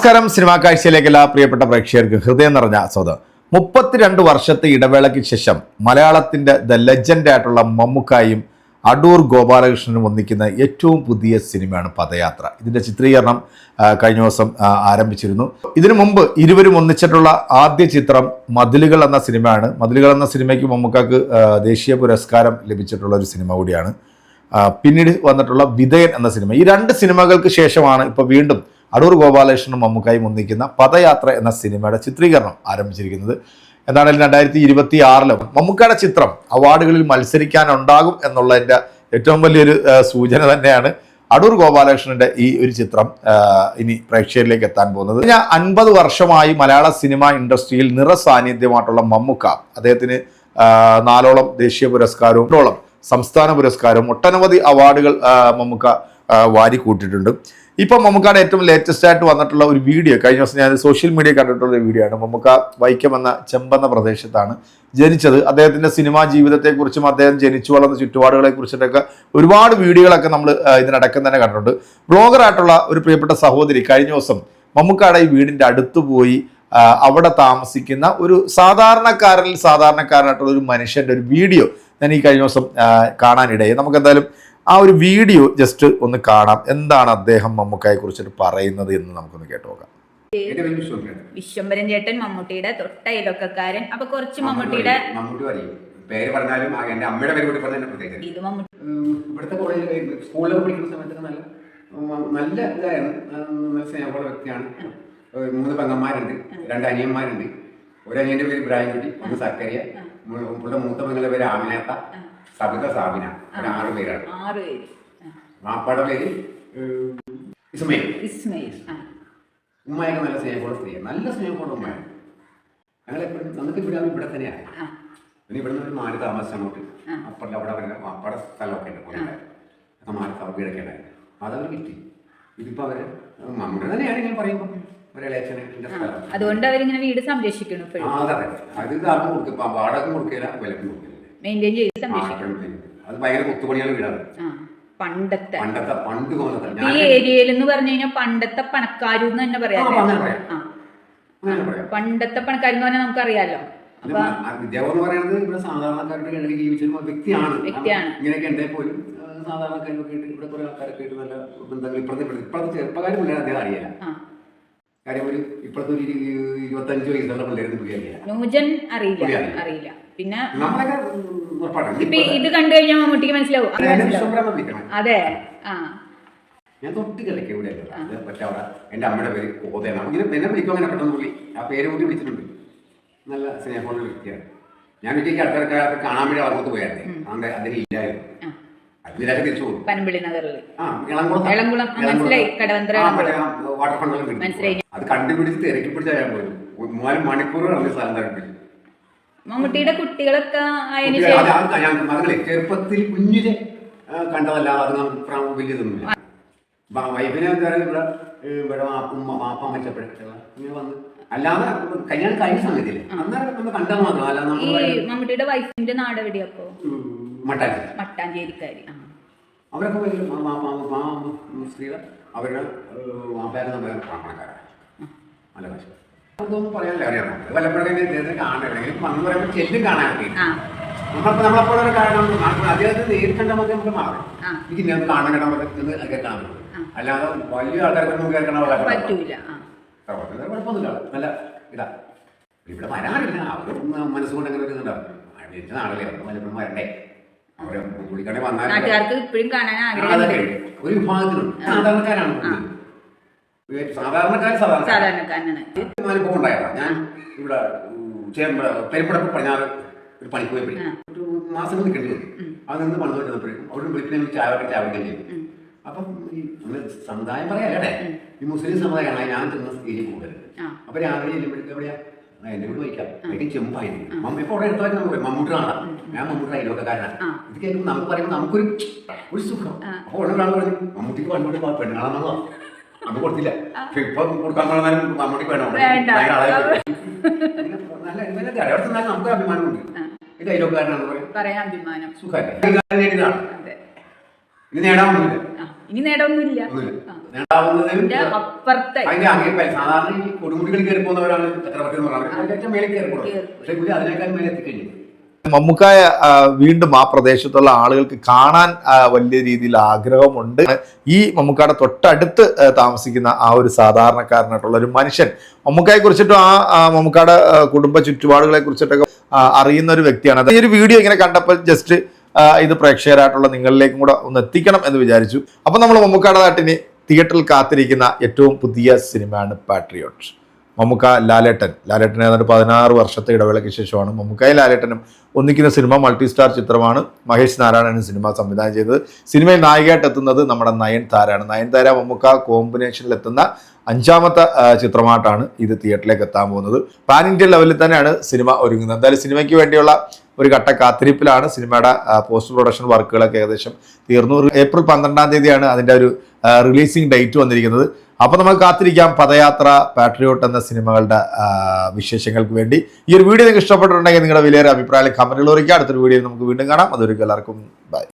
നമസ്കാരം. സിനിമാ കാഴ്ചയിലേക്ക് എല്ലാ പ്രിയപ്പെട്ട പ്രേക്ഷകർക്ക് ഹൃദയം നിറഞ്ഞ സ്വാഗതം. 32 വർഷത്തെ ഇടവേളയ്ക്ക് ശേഷം മലയാളത്തിന്റെ ദ ലെജൻഡ് ആയിട്ടുള്ള മമ്മൂക്കായും അടൂർ ഗോപാലകൃഷ്ണനും ഒന്നിക്കുന്ന ഏറ്റവും പുതിയ സിനിമയാണ് പദയാത്ര. ഇതിന്റെ ചിത്രീകരണം കഴിഞ്ഞ ദിവസം ആരംഭിച്ചിരുന്നു. ഇതിനു മുമ്പ് ഇരുവരും ഒന്നിച്ചിട്ടുള്ള ആദ്യ ചിത്രം മതിലുകൾ എന്ന സിനിമയാണ്. മതിലുകൾ എന്ന സിനിമയ്ക്ക് മമ്മൂക്കാക്ക് ദേശീയ പുരസ്കാരം ലഭിച്ചിട്ടുള്ള ഒരു സിനിമ കൂടിയാണ്. പിന്നീട് വന്നിട്ടുള്ള വിധേയൻ എന്ന സിനിമ. ഈ രണ്ട് സിനിമകൾക്ക് ശേഷമാണ് ഇപ്പോൾ വീണ്ടും അടൂർ ഗോപാലകൃഷ്ണനും മമ്മൂക്കായും ഒന്നിക്കുന്ന പദയാത്ര എന്ന സിനിമയുടെ ചിത്രീകരണം ആരംഭിച്ചിരിക്കുന്നത്. എന്താണെങ്കിലും 2026 മമ്മൂക്കയുടെ ചിത്രം അവാർഡുകളിൽ മത്സരിക്കാനുണ്ടാകും എന്നുള്ളതിൻ്റെ ഏറ്റവും വലിയൊരു സൂചന തന്നെയാണ് അടൂർ ഗോപാലകൃഷ്ണന്റെ ഈ ഒരു ചിത്രം ഇനി പ്രേക്ഷകരിലേക്ക് എത്താൻ പോകുന്നത്. കഴിഞ്ഞ 50 വർഷമായി മലയാള സിനിമ ഇൻഡസ്ട്രിയിൽ നിറസാന്നിധ്യമായിട്ടുള്ള മമ്മൂക്ക, അദ്ദേഹത്തിന് 4 ദേശീയ പുരസ്കാരവും സംസ്ഥാന പുരസ്കാരവും ഒട്ടനവധി അവാർഡുകൾ മമ്മൂക്ക വാരിക്കൂട്ടിയിട്ടുണ്ട്. ഇപ്പം മമ്മൂക്കയുടെ ഏറ്റവും ലേറ്റസ്റ്റ് ആയിട്ട് വന്നിട്ടുള്ള ഒരു വീഡിയോ, കഴിഞ്ഞ ദിവസം ഞാൻ സോഷ്യൽ മീഡിയ കണ്ടിട്ടുള്ള ഒരു വീഡിയോ ആണ്. മമ്മൂക്ക വൈക്കം എന്ന ചെമ്പെന്ന പ്രദേശത്താണ് ജനിച്ചത്. അദ്ദേഹത്തിൻ്റെ സിനിമാ ജീവിതത്തെക്കുറിച്ചും അദ്ദേഹം ജനിച്ചു വളർന്ന ചുറ്റുപാടുകളെ കുറിച്ചിട്ടൊക്കെ ഒരുപാട് വീഡിയോകളൊക്കെ നമ്മൾ ഇതിനടക്കം തന്നെ കണ്ടിട്ടുണ്ട്. ബ്ലോഗറായിട്ടുള്ള ഒരു പ്രിയപ്പെട്ട സഹോദരി കഴിഞ്ഞ ദിവസം മമ്മൂക്കയുടെ ഈ വീടിൻ്റെ അടുത്ത് പോയി അവിടെ താമസിക്കുന്ന ഒരു സാധാരണക്കാരനായിട്ടുള്ള ഒരു മനുഷ്യൻ്റെ ഒരു വീഡിയോ ഞാൻ ഈ കഴിഞ്ഞ ദിവസം കാണാനിടയായി. നമുക്ക് എന്തായാലും ആ ഒരു വീഡിയോ ജസ്റ്റ് ഒന്ന് കാണാം. എന്താണ് അദ്ദേഹം മമ്മൂക്കയെ കുറിച്ചിട്ട് പറയുന്നത് എന്ന് നമുക്കൊന്ന് കേട്ടു നോക്കാം. വിശ്വംഭരൻ ചേട്ടൻ മമ്മൂട്ടിയുടെ തൊട്ട ഇലൊക്കക്കാരൻ. അപ്പൊ കുറച്ച് മമ്മൂട്ടിയുടെ പേര് പറഞ്ഞാലും എന്റെ അമ്മയുടെ പേര് കൂടി പറഞ്ഞാൽ ഇത് മമ്മൂട്ടി ഇവിടുത്തെ കോളേജിൽ സ്കൂളിലൊക്കെ പഠിക്കുന്ന സമയത്തൊക്കെ നല്ല ഇതായിരുന്നു. നല്ല സ്നേഹമുള്ള വ്യക്തിയാണ്. 3 പെങ്ങന്മാരുണ്ട്, 2 അനിയന്മാരുണ്ട്. ഒരു അനിയന്റെ പേര് ഇബ്രാഹിംകുട്ടി, ഒന്ന് സക്കരിയ, പുള്ളിയുടെ മൂത്ത പെങ്ങളുടെ പേര് ആമിനത്ത, സബിത സാബിന. 6 പേരാണ്. മാപ്പാടെ പേര് ഇസ്മയിൽ. ഉമ്മയൊക്കെ നല്ല സ്നേഹമുള്ള സ്ത്രീയാണ്, നല്ല സ്നേഹമുള്ള ഉമ്മയാണ്. ഞങ്ങളെപ്പോഴും നമുക്ക് ഇവിടെ തന്നെയാണ്. പിന്നെ ഇവിടെ നിന്ന് ഒരു 4 താമസം അങ്ങോട്ട് അപ്പുറം അവിടെ അവരുടെ മാപ്പാടെ സ്ഥലമൊക്കെ ഉണ്ട്, പോലെ മാറി വീടൊക്കെ ഉണ്ടായിരുന്നു. അതവർ കിട്ടി. ഇതിപ്പോ അവര് നമ്മുടെ തന്നെയാണ് ഞാൻ പറയുമ്പോൾ അതുകൊണ്ട് അവരിങ്ങനെ വീട് സംരക്ഷിക്കണം. അത് ആർക്കും കൊടുക്കും, വാടക കൊടുക്കില്ല, വിലക്കും കൊടുക്കില്ല, മെയിൻറ്റെയിൻ ചെയ്ത് സംരക്ഷിക്കണം. അത് ഭയങ്കര കൊത്തുപണിയുള്ള വീടാണ്. പണ്ട് തോന്നുന്നത് ഈ ഏരിയയിൽ എന്ന് പറഞ്ഞു കഴിഞ്ഞാൽ പണ്ടത്തെ പണക്കാരെന്ന് തന്നെ പറയാം. പണ്ടത്തെ പണക്കാരെന്ന് പറഞ്ഞാൽ നമുക്കറിയാലോ. വിദ്യാഭ്യാസം എന്ന് പറയുന്നത് ഇവിടെ സാധാരണക്കാരുടെ ഇടയിൽ ജീവിച്ചിരുന്ന വ്യക്തിയാണ്. ഇങ്ങനെയൊക്കെ ഉണ്ടെങ്കിൽ പോലും സാധാരണക്കാരൊക്കെ ഇവിടെ കുറെ ആൾക്കാരൊക്കെ ആയിട്ട് നല്ല ബന്ധങ്ങൾ ഇപ്പോഴത്തെ ചെറുപ്പക്കാരും പിള്ളേർ അദ്ദേഹം അറിയില്ല. കാര്യം ഒരു ഇപ്പോഴത്തെ ഒരു 25 വയസ്സുള്ള പിള്ളേർക്ക് ന്യൂജൻ അറിയില്ല. പിന്നെ ഇപ്പൊ ഇത് കണ്ടു കഴിഞ്ഞാൽ മമ്മൂട്ടിക്ക് മനസ്സിലാവും. അതെ, ഞാൻ തൊട്ട് കളിക്ക ഇവിടെ പക്ഷെ അവിടെ എന്റെ അമ്മയുടെ പേര് കോതയാണ്. ഇങ്ങനെ എന്നെ വിളിക്കും, അങ്ങനെ പെട്ടെന്ന് പുള്ളി ആ പേര് കൂടി വിളിച്ചിട്ടുണ്ട്. നല്ല സ്നേഹമുള്ള വ്യക്തിയാണ്. ഞാൻ ഒറ്റയ്ക്ക് അടുത്തക്കാലത്ത് കാണാൻ വേണ്ടി അങ്ങോട്ട് പോയായിരുന്നു. അതുകൊണ്ട് അദ്ദേഹം ഇല്ലായിരുന്നു. അതിലൊക്കെ തിരിച്ചു പോകും. പനമ്പിളി നഗറിൽ വാട്ടർ ഫണ്ടെല്ലാം അത് കണ്ടുപിടിച്ച് ഇറക്കി പിടിച്ചാൽ പോലും 3 മണിക്കൂർ നടന്ന സ്ഥലം തരപ്പിൽ മമ്മൂട്ടിയുടെ കുട്ടികളൊക്കെ മകളെ ചെറുപ്പത്തിൽ കുഞ്ഞിലെ കണ്ടതല്ലാതെ അത് നമുക്ക് വലിയതൊന്നുമില്ല. വൈഫിനെ ഇവിടെ വാപ്പ മരിച്ചപ്പോഴൊക്കെ ഇങ്ങനെ വന്ന് അല്ലാതെ കല്യാണം കഴിഞ്ഞ സമയത്തില്ലേ അന്നേരം നമ്മൾ കണ്ടാൽ മാത്രം. അല്ലാതെ മമ്മൂട്ടിയുടെ വൈഫിന്റെ നാട് എവിടെയപ്പോ? മട്ടാഞ്ചേരിക്കാരി. അവരൊക്കെ സ്ത്രീകൾ അവരുടെ വാപ്പയൊക്കെ നമ്മൾ പണക്കാരാണ്. നല്ല കാശ് അതൊന്നും പറയാനില്ല. അറിയാം വല്ലപ്പോഴൊക്കെ ഇദ്ദേഹത്തെ കാണണമെങ്കിൽ വന്ന് പറയുമ്പോൾ ചെല്ലും കാണാനൊക്കെ നമ്മളെപ്പോഴൊക്കെ കാണണം. അദ്ദേഹത്തെ നേരിട്ട് മതി നമുക്ക് മാറും. എനിക്ക് ഇനി അത് കാണാൻ കേട്ടാൽ മതി ഒക്കെ കാണും. അല്ലാതെ വലിയ ആൾക്കാർക്കൊന്നും കേൾക്കണ കുഴപ്പമൊന്നുമില്ല. നല്ല ഇതാ ഇവിടെ വരാറില്ല. അവർ മനസ്സുകൊണ്ട് അങ്ങനെ ഒരു ഇതുണ്ടാവും. ജനിച്ച നാടല്ലേ അവർക്ക് വല്ലപ്പോഴും വരണ്ടേ. അവരെ പുള്ളിക്കാരെ വന്നാൽ ഒരു വിഭാഗത്തിലുണ്ട്. സാധാരണക്കാരാണ്. അനുഭവം ഉണ്ടായതാ. ഞാൻ ഇവിടെ പെരുമ്പടപ്പ് പറഞ്ഞാൽ ഒരു പണിക്ക് പോയപ്പോഴേ ഒരു മാസം നിൽക്കേണ്ടി വരും. അത് നിന്ന് പണിത് വെച്ചപ്പോഴേക്കും അവിടെ വിളിക്കുന്ന ചാവടിക്കാൻ ചെയ്യും. അപ്പം ഈ സമുദായം പറയാല്ലേ, ഈ മുസ്ലിം സമുദായമാണ് ഞാൻ ചെന്ന ഏരിയ കൂടുതൽ. അപ്പൊ രാവിലെ ചെല്ലുമ്പോഴേക്കും എവിടെയാ എന്നെ കൂടെ വയ്ക്കാം. എനിക്ക് ചെമ്പായിരുന്നു. ഇപ്പൊ അവിടെ എടുത്തു വെച്ചാൽ മമ്മൂട്ടി കാണാം. ഞാൻ മമ്മൂട്ടി അയലോക്കാരനാണ്. ഇത് കേൾക്കുമ്പോൾ നമുക്ക് പറയുമ്പോൾ നമുക്കൊരു സുഖം. അപ്പൊ ഉള്ള ഒരാൾ പറഞ്ഞു മമ്മൂട്ടിക്ക് പണ്ടോട്ട് പെണ്ണാണെന്നോ അത് കൊടുത്തില്ല. ഇപ്പൊ കൊടുക്കാൻ പറഞ്ഞാലും മമ്മൂട്ടി വേണം. നല്ല നമുക്ക് അഭിമാനമുണ്ട്. ഇത് അയലോക്കാരനാണെന്ന് പറയാൻ അഭിമാനം. സുഖമല്ലേ? ഇത് നേടാൻ ഇനി നേടാനൊന്നുമില്ല. അതിന്റെ അപ്പുറത്തെ അതിന്റെ അങ്ങേ സാധാരണ ഈ കൊടുമുടികൾ കയറി പോകുന്നവരാണ് ചക്രവർത്തി എന്ന് പറയുന്നത് അതിന്റെ മേലെ കയറി പോകുന്നത്. പക്ഷെ പുള്ളി അതിനേക്കാൾ മേലെ എത്തിക്കഴിഞ്ഞു. മമ്മൂക്കായ വീണ്ടും ആ പ്രദേശത്തുള്ള ആളുകൾക്ക് കാണാൻ വലിയ രീതിയിൽ ആഗ്രഹമുണ്ട്. ഈ മമ്മൂക്കായുടെ തൊട്ടടുത്ത് താമസിക്കുന്ന ആ ഒരു സാധാരണക്കാരനായിട്ടുള്ള ഒരു മനുഷ്യൻ, മമ്മൂക്കായെ കുറിച്ചിട്ടും ആ മമ്മൂക്കായുടെ കുടുംബ ചുറ്റുപാടുകളെ കുറിച്ചിട്ടൊക്കെ അറിയുന്ന ഒരു വ്യക്തിയാണ്. ഈ ഒരു വീഡിയോ ഇങ്ങനെ കണ്ടപ്പോൾ ജസ്റ്റ് ഇത് പ്രേക്ഷകരായിട്ടുള്ള നിങ്ങളിലേക്കും കൂടെ ഒന്ന് എത്തിക്കണം എന്ന് വിചാരിച്ചു. അപ്പം നമ്മൾ മമ്മൂക്കായുടെ നാട്ടിന് തിയേറ്ററിൽ കാത്തിരിക്കുന്ന ഏറ്റവും പുതിയ സിനിമയാണ് പാട്രിയോട്ട്. മമ്മൂക്ക ലാലേട്ടൻ ഏതാണ്ട് 16 വർഷത്തെ ഇടവേളയ്ക്ക് ശേഷമാണ് മമ്മൂക്കായും ലാലേട്ടനും ഒന്നിക്കുന്ന സിനിമ. മൾട്ടി സ്റ്റാർ ചിത്രമാണ്. മഹേഷ് നാരായണൻ സിനിമ സംവിധാനം ചെയ്തത്. സിനിമയിൽ നായികയായിട്ട് എത്തുന്നത് നമ്മുടെ നയൻതാരയാണ്. നയൻതാര മമ്മൂക്ക കോമ്പിനേഷനിൽ എത്തുന്ന 5ാമത്തെ ചിത്രമായിട്ടാണ് ഇത് തിയേറ്ററിലേക്ക് എത്താൻ പോകുന്നത്. പാൻ ഇന്ത്യൻ ലെവലിൽ തന്നെയാണ് സിനിമ ഒരുങ്ങുന്നത്. എന്തായാലും സിനിമയ്ക്ക് വേണ്ടിയുള്ള ഒരു ഘട്ട കാത്തിരിപ്പിലാണ്. സിനിമയുടെ പോസ്റ്റ് പ്രൊഡക്ഷൻ വർക്കുകളൊക്കെ ഏകദേശം തീർന്നു. ഏപ്രിൽ 12-ാം തീയതിയാണ് അതിൻ്റെ ഒരു റിലീസിംഗ് ഡേറ്റ് വന്നിരിക്കുന്നത്. അപ്പോൾ നമുക്ക് കാത്തിരിക്കാം പദയാത്ര, പാട്രിയോട്ട് എന്ന സിനിമകളുടെ വിശേഷങ്ങൾക്ക് വേണ്ടി. ഈ ഒരു വീഡിയോ നിങ്ങൾക്ക് ഇഷ്ടപ്പെട്ടിട്ടുണ്ടെങ്കിൽ നിങ്ങളുടെ വിലയേറെ അഭിപ്രായം കമന്റുകൾ കുറിക്കുക. അടുത്തൊരു വീഡിയോയിൽ നമുക്ക് വീണ്ടും കാണാം. അതൊരു എല്ലാവർക്കും ബൈ.